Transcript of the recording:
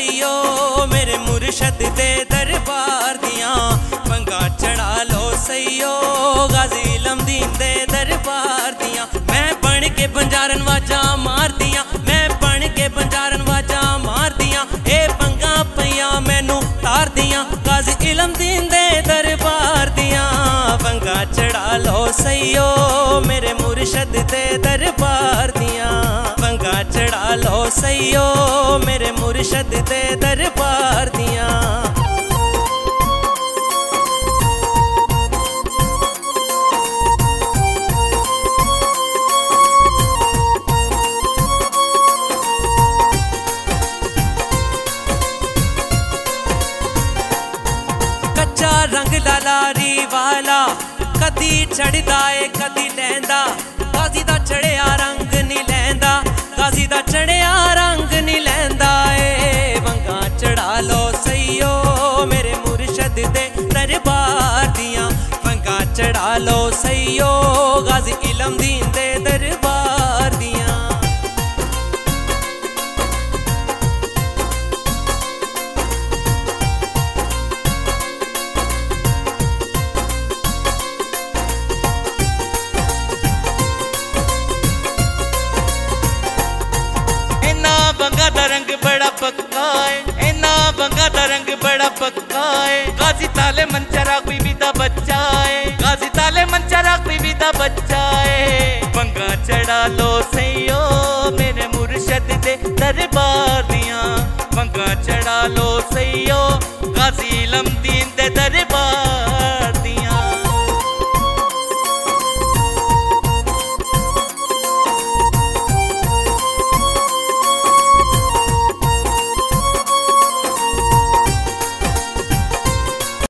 सईयो मेरे मुर्शद दे दरबार दियां पंगा चढ़ा लो सईयो गाजी इल्म-दीन दे दरबार दियां। मैं बन के बंजारन वाजा मार दियां, मैं बन के बंजारन वाजा मार दियां। ए पंगा पईयां मैनू तार दियां गाजी इल्म-दीन दे दरबार दियां पंगा चढ़ा लो सईयो मेरे मुर्शद दे दरबार दियां पंगा चढ़ा लो सईयो मेरे मुर्शद दे दरबार दियां। कच्चा रंग लालारी वाला कदी चढ़दा है कदी लैंदा गाजी दा चढ़िया रंग नहीं लैंदा गाजी दा चढ़िया रंग नहीं लैंदा ए पंगा चढ़ा लो सईयो मेरे मुर्शद दे दरबार दियां पंगा चढ़ा लो सईयो गाजी इल्म-दीन दे दरबार दियां। बंगा दा रंग बड़ा पक्का है, इना बंगा दा रंग बड़ा पक्का है। गाजी ताले मंचरा बीबी दा बच्चा है, गाजी ताले मंचरा बीबी दा बच्चा है। बंगा चढ़ा लो सईयो मेरे मुर्शद दे दरबार दियां पंगा चढ़ा लो सईयो गाजी इल्म-दीन दे दरबार